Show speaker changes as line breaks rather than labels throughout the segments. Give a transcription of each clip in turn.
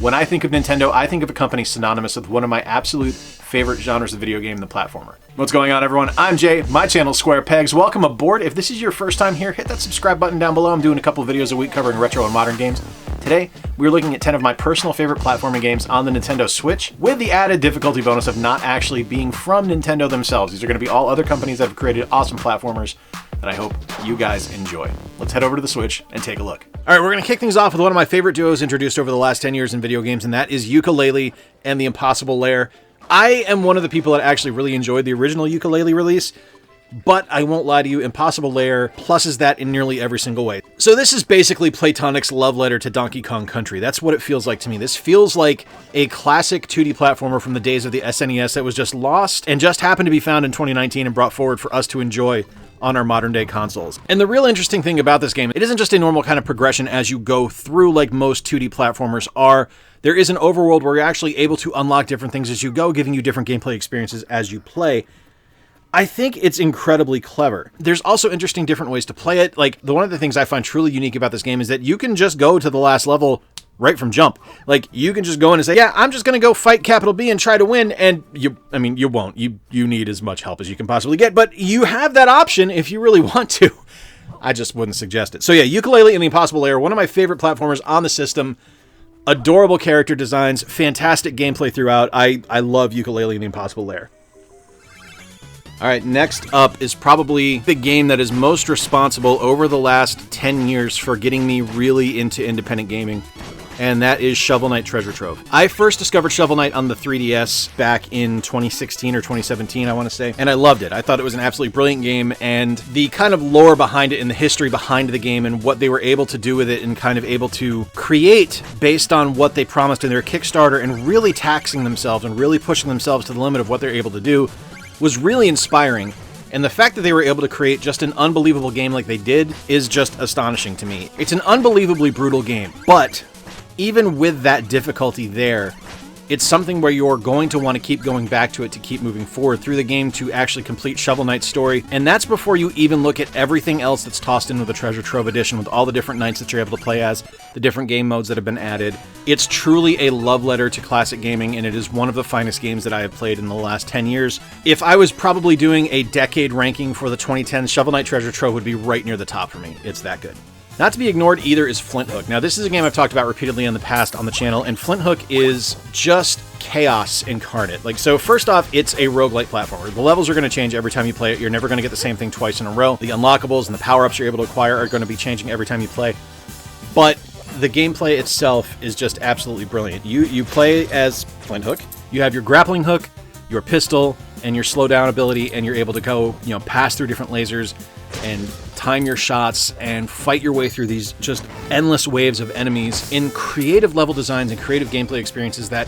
When I think of Nintendo, I think of a company synonymous with one of my absolute favorite genres of video game, the platformer. What's going on, everyone? I'm Jay, my channel Square Pegs. Welcome aboard. If this is your first time here, hit that subscribe button down below. I'm doing a couple of videos a week covering retro and modern games. Today, we're looking at 10 of my personal favorite platforming games on the Nintendo Switch, with the added difficulty bonus of not actually being from Nintendo themselves. These are going to be all other companies that have created awesome platformers that I hope you guys enjoy. Let's head over to the Switch and take a look. All right, we're going to kick things off with one of my favorite duos introduced over the last 10 years in video games, and that is Yooka-laylee and the Impossible Lair. I am one of the people that actually really enjoyed the original Yooka-laylee release, but I won't lie to you, Impossible Lair pluses that in nearly every single way. So this is basically Playtonic's love letter to Donkey Kong Country. That's what it feels like to me. This feels like a classic 2D platformer from the days of the SNES that was just lost and just happened to be found in 2019 and brought forward for us to enjoy on our modern day consoles. And the real interesting thing about this game, it isn't just a normal kind of progression as you go through like most 2D platformers are. There is an overworld where you're actually able to unlock different things as you go, giving you different gameplay experiences as you play. I think it's incredibly clever. There's also interesting different ways to play it. Like, one of the things I find truly unique about this game is that you can just go to the last level right from jump. Like, you can just go in and say, yeah, I'm just going to go fight capital B and try to win. And you won't. You need as much help as you can possibly get. But you have that option if you really want to. I just wouldn't suggest it. So yeah, Yooka-laylee and the Impossible Lair, one of my favorite platformers on the system. Adorable character designs, fantastic gameplay throughout. I love Yooka-laylee and the Impossible Lair. All right, next up is probably the game that is most responsible over the last 10 years for getting me really into independent gaming, and that is Shovel Knight Treasure Trove. I first discovered Shovel Knight on the 3DS back in 2016 or 2017, I want to say, and I loved it. I thought it was an absolutely brilliant game, and the kind of lore behind it and the history behind the game and what they were able to do with it and kind of able to create based on what they promised in their Kickstarter and really taxing themselves and really pushing themselves to the limit of what they're able to do was really inspiring, and the fact that they were able to create just an unbelievable game like they did is just astonishing to me. It's an unbelievably brutal game, but even with that difficulty there, it's something where you're going to want to keep going back to it to keep moving forward through the game to actually complete Shovel Knight's story, and that's before you even look at everything else that's tossed in with the Treasure Trove edition with all the different knights that you're able to play as, the different game modes that have been added. It's truly a love letter to classic gaming, and it is one of the finest games that I have played in the last 10 years. If I was probably doing a decade ranking for the 2010s, Shovel Knight Treasure Trove would be right near the top for me. It's that good. Not to be ignored either is Flinthook. Now, this is a game I've talked about repeatedly in the past on the channel, and Flinthook is just chaos incarnate. Like, so first off, it's a roguelike platformer. The levels are going to change every time you play it. You're never going to get the same thing twice in a row. The unlockables and the power-ups you're able to acquire are going to be changing every time you play. But the gameplay itself is just absolutely brilliant. You play as Flinthook. You have your grappling hook, your pistol, and your slow down ability, and you're able to go, pass through different lasers and time your shots and fight your way through these just endless waves of enemies in creative level designs and creative gameplay experiences that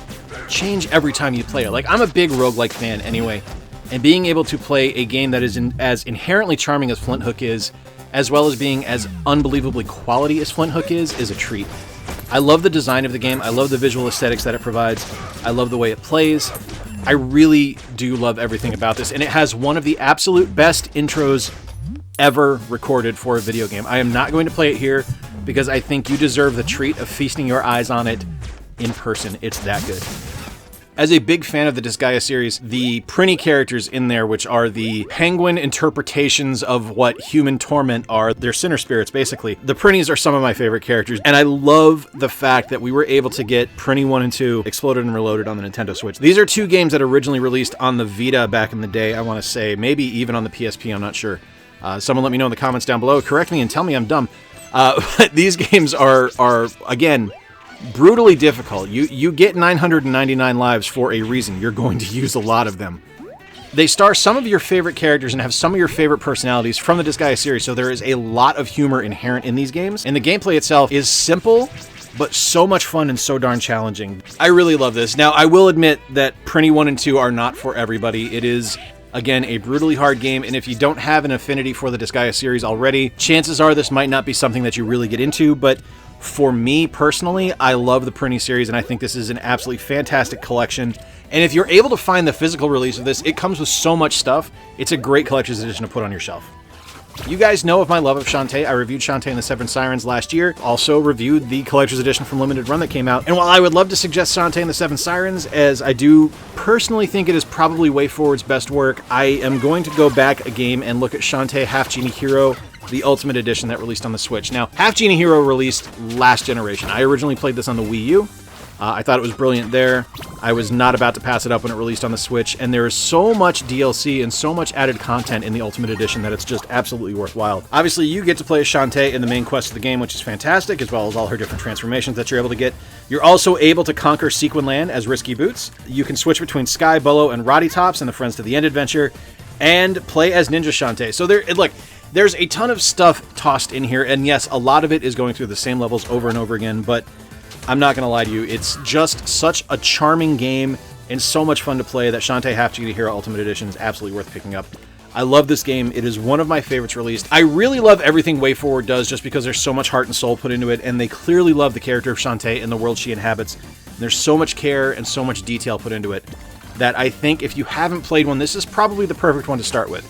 change every time you play it. Like, I'm a big roguelike fan anyway, and being able to play a game that is as inherently charming as Flinthook is, as well as being as unbelievably quality as Flinthook is a treat. I love the design of the game. I love the visual aesthetics that it provides. I love the way it plays. I really do love everything about this, and it has one of the absolute best intros ever recorded for a video game. I am not going to play it here because I think you deserve the treat of feasting your eyes on it in person. It's that good. As a big fan of the Disgaea series, the Prinny characters in there, which are the penguin interpretations of what human torment are, they're sinner spirits, basically. The Prinnies are some of my favorite characters, and I love the fact that we were able to get Prinny 1 and 2 Exploded and Reloaded on the Nintendo Switch. These are two games that originally released on the Vita back in the day, I want to say, maybe even on the PSP, I'm not sure. Someone let me know in the comments down below, correct me and tell me I'm dumb. But these games are again, brutally difficult. You get 999 lives for a reason. You're going to use a lot of them. They star some of your favorite characters and have some of your favorite personalities from the Disgaea series, so there is a lot of humor inherent in these games. And the gameplay itself is simple, but so much fun and so darn challenging. I really love this. Now, I will admit that Prinny 1 and 2 are not for everybody. It is, again, a brutally hard game, and if you don't have an affinity for the Disgaea series already, chances are this might not be something that you really get into, but for me personally, I love the Prinny series, and I think this is an absolutely fantastic collection. And if you're able to find the physical release of this, it comes with so much stuff. It's a great collector's edition to put on your shelf. You guys know of my love of Shantae. I reviewed Shantae and the Seven Sirens last year. Also reviewed the Collector's Edition from Limited Run that came out. And while I would love to suggest Shantae and the Seven Sirens, as I do personally think it is probably WayForward's best work, I am going to go back a game and look at Shantae HalfGenie Hero, the Ultimate Edition that released on the Switch. Now, HalfGenie Hero released last generation. I originally played this on the Wii U. I thought it was brilliant there. I was not about to pass it up when it released on the Switch, and there is so much DLC and so much added content in the Ultimate Edition that it's just absolutely worthwhile. Obviously, you get to play as Shantae in the main quest of the game, which is fantastic, as well as all her different transformations that you're able to get. You're also able to conquer Sequin Land as Risky Boots. You can switch between Sky, Bolo, and Roddy Tops in the Friends to the End adventure, and play as Ninja Shantae. So there's a ton of stuff tossed in here, and yes, a lot of it is going through the same levels over and over again, but I'm not going to lie to you, it's just such a charming game and so much fun to play that Shantae HalfGenie Hero Ultimate Edition is absolutely worth picking up. I love this game. It is one of my favorites released. I really love everything WayForward does just because there's so much heart and soul put into it, and they clearly love the character of Shantae and the world she inhabits. And there's so much care and so much detail put into it that I think if you haven't played one, this is probably the perfect one to start with.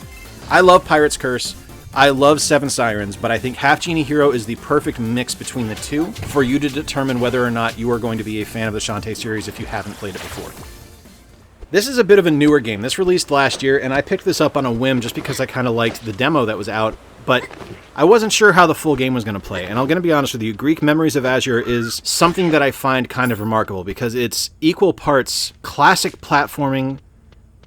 I love Pirate's Curse. I love Seven Sirens, but I think HalfGenie Hero is the perfect mix between the two for you to determine whether or not you are going to be a fan of the Shantae series if you haven't played it before. This is a bit of a newer game. This released last year, and I picked this up on a whim just because I kind of liked the demo that was out, but I wasn't sure how the full game was going to play. And I'm going to be honest with you, Greek Memories of Azure is something that I find kind of remarkable because it's equal parts classic platforming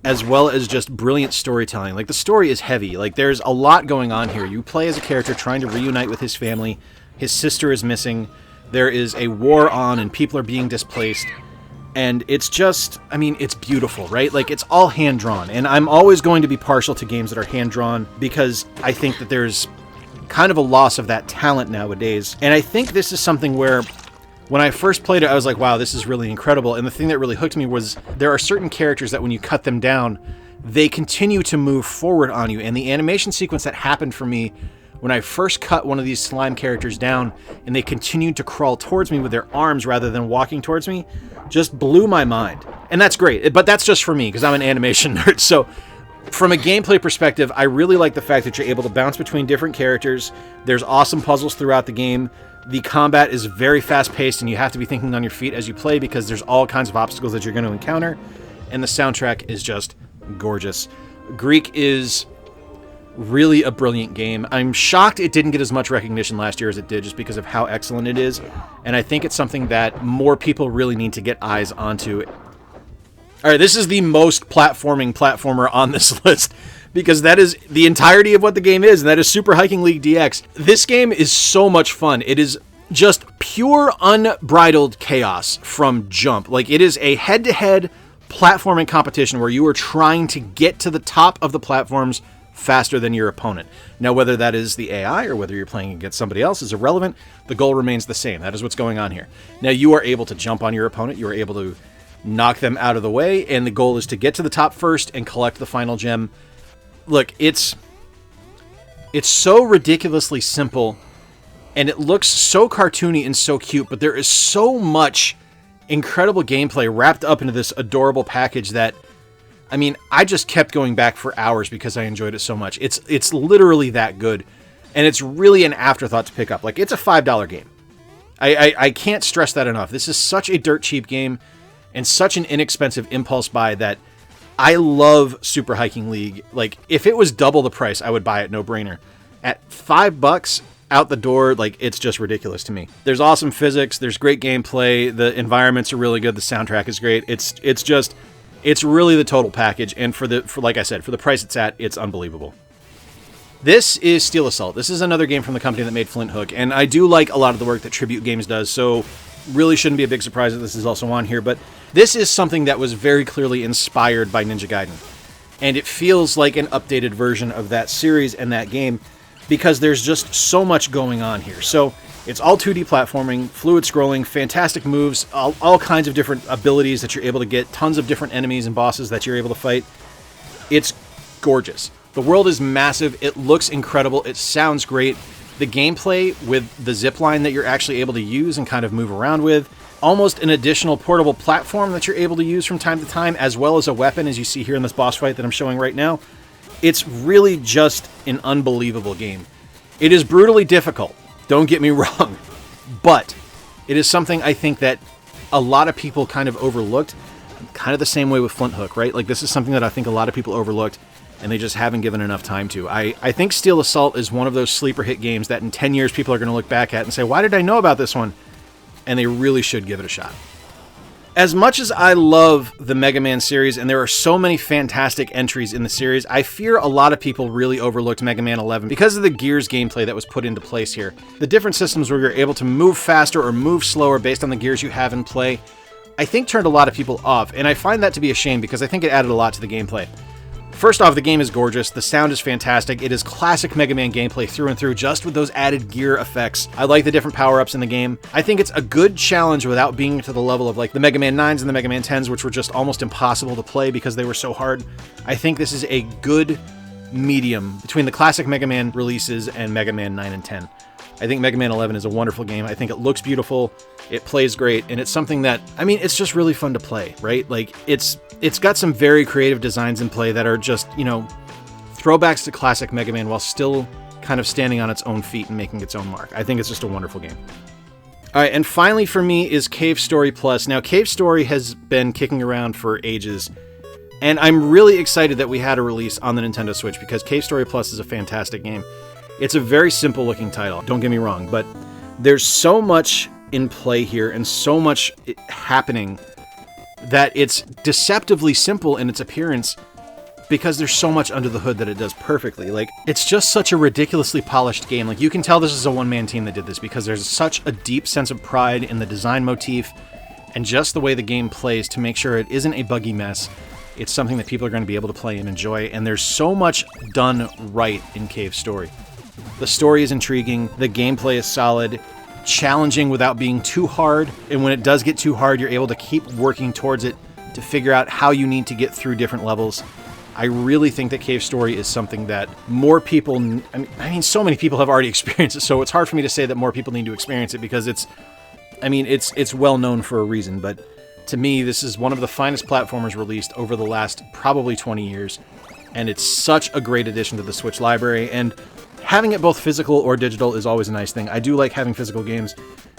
as well as just brilliant storytelling. Like, the story is heavy. Like, there's a lot going on here. You play as a character trying to reunite with his family. His sister is missing. There is a war on and people are being displaced. And it's just, I mean, it's beautiful, right? Like, it's all hand-drawn. And I'm always going to be partial to games that are hand-drawn because I think that there's kind of a loss of that talent nowadays. And I think this is something where when I first played it, I was like, wow, this is really incredible. And the thing that really hooked me was there are certain characters that when you cut them down, they continue to move forward on you. And the animation sequence that happened for me when I first cut one of these slime characters down and they continued to crawl towards me with their arms rather than walking towards me just blew my mind. And that's great, but that's just for me because I'm an animation nerd. So from a gameplay perspective, I really like the fact that you're able to bounce between different characters. There's awesome puzzles throughout the game. The combat is very fast-paced, and you have to be thinking on your feet as you play because there's all kinds of obstacles that you're going to encounter, and the soundtrack is just gorgeous. Greek is really a brilliant game. I'm shocked it didn't get as much recognition last year as it did just because of how excellent it is, and I think it's something that more people really need to get eyes onto. All right, this is the most platformer on this list because that is the entirety of what the game is, and that is Super Hiking League DX. This game is so much fun. It is just pure, unbridled chaos from jump. Like, it is a head-to-head platforming competition where you are trying to get to the top of the platforms faster than your opponent. Now, whether that is the AI or whether you're playing against somebody else is irrelevant. The goal remains the same. That is what's going on here. Now, you are able to jump on your opponent. You are able to knock them out of the way, and the goal is to get to the top first and collect the final gem. Look, it's so ridiculously simple, and it looks so cartoony and so cute, but there is so much incredible gameplay wrapped up into this adorable package that, I mean, I just kept going back for hours because I enjoyed it so much. It's literally that good, and it's really an afterthought to pick up. Like, it's a $5 game. I can't stress that enough. This is such a dirt cheap game and such an inexpensive impulse buy that I love Super Hiking League. Like, if it was double the price, I would buy it, no brainer. At $5 out the door, like, it's just ridiculous to me. There's awesome physics, there's great gameplay, the environments are really good, the soundtrack is great. It's really the total package, and for like I said, for the price it's at, it's unbelievable. This is Steel Assault. This is another game from the company that made Flinthook, and I do like a lot of the work that Tribute Games does, so really shouldn't be a big surprise that this is also on here, but this is something that was very clearly inspired by Ninja Gaiden. And it feels like an updated version of that series and that game because there's just so much going on here. So it's all 2D platforming, fluid scrolling, fantastic moves, all kinds of different abilities that you're able to get, tons of different enemies and bosses that you're able to fight. It's gorgeous. The world is massive. It looks incredible. It sounds great. The gameplay with the zipline that you're actually able to use and kind of move around with, almost an additional portable platform that you're able to use from time to time, as well as a weapon, as you see here in this boss fight that I'm showing right now. It's really just an unbelievable game. It is brutally difficult, don't get me wrong, but it is something I think that a lot of people kind of overlooked, kind of the same way with Flinthook, right? Like, this is something that I think a lot of people overlooked, and they just haven't given enough time to. I think Steel Assault is one of those sleeper hit games that in 10 years people are going to look back at and say, why did I know about this one? And they really should give it a shot. As much as I love the Mega Man series, and there are so many fantastic entries in the series, I fear a lot of people really overlooked Mega Man 11 because of the gears gameplay that was put into place here. The different systems where you're able to move faster or move slower based on the gears you have in play, I think turned a lot of people off, and I find that to be a shame because I think it added a lot to the gameplay. First off, the game is gorgeous, the sound is fantastic, it is classic Mega Man gameplay through and through, just with those added gear effects. I like the different power-ups in the game. I think it's a good challenge without being to the level of like the Mega Man 9s and the Mega Man 10s, which were just almost impossible to play because they were so hard. I think this is a good medium between the classic Mega Man releases and Mega Man 9 and 10. I think Mega Man 11 is a wonderful game. I think it looks beautiful, it plays great, and it's something that, I mean, it's just really fun to play, right? Like, it's got some very creative designs in play that are just, you know, throwbacks to classic Mega Man while still kind of standing on its own feet and making its own mark. I think it's just a wonderful game. All right, and finally for me is Cave Story Plus. Now, Cave Story has been kicking around for ages, and I'm really excited that we had a release on the Nintendo Switch because Cave Story Plus is a fantastic game. It's a very simple looking title, don't get me wrong, but there's so much in play here and so much happening that it's deceptively simple in its appearance because there's so much under the hood that it does perfectly. Like, it's just such a ridiculously polished game. Like, you can tell this is a one-man team that did this because there's such a deep sense of pride in the design motif and just the way the game plays to make sure it isn't a buggy mess. It's something that people are going to be able to play and enjoy, and there's so much done right in Cave Story. The story is intriguing, the gameplay is solid, challenging without being too hard, and when it does get too hard, you're able to keep working towards it to figure out how you need to get through different levels. I really think that Cave Story is something that more people, I mean, so many people have already experienced it, so it's hard for me to say that more people need to experience it because it's well known for a reason, but to me, this is one of the finest platformers released over the last probably 20 years, and it's such a great addition to the Switch library, and having it both physical or digital is always a nice thing. I do like having physical games,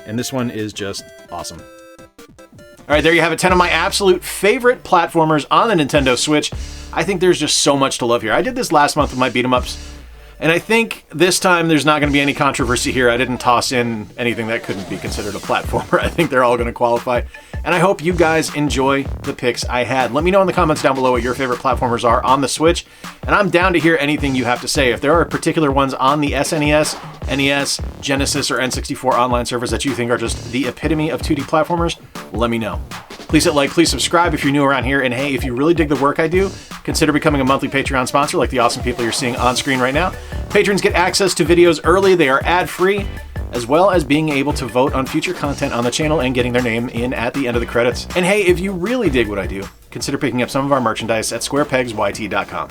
and this one is just awesome. All right, there you have it, 10 of my absolute favorite platformers on the Nintendo Switch. I think there's just so much to love here. I did this last month with my beat-em-ups, and I think this time there's not going to be any controversy here. I didn't toss in anything that couldn't be considered a platformer. I think they're all going to qualify, and I hope you guys enjoy the picks I had. Let me know in the comments down below what your favorite platformers are on the Switch, and I'm down to hear anything you have to say. If there are particular ones on the SNES, NES, Genesis, or N64 online servers that you think are just the epitome of 2D platformers, let me know. Please hit like, please subscribe if you're new around here, and hey, if you really dig the work I do, consider becoming a monthly Patreon sponsor like the awesome people you're seeing on screen right now. Patrons get access to videos early, they are ad-free, as well as being able to vote on future content on the channel and getting their name in at the end of the credits. And hey, if you really dig what I do, consider picking up some of our merchandise at squarepegsyt.com.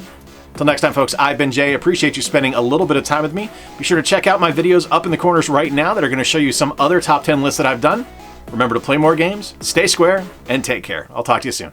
Till next time, folks, I've been Jay. Appreciate you spending a little bit of time with me. Be sure to check out my videos up in the corners right now that are going to show you some other top 10 lists that I've done. Remember to play more games, stay square, and take care. I'll talk to you soon.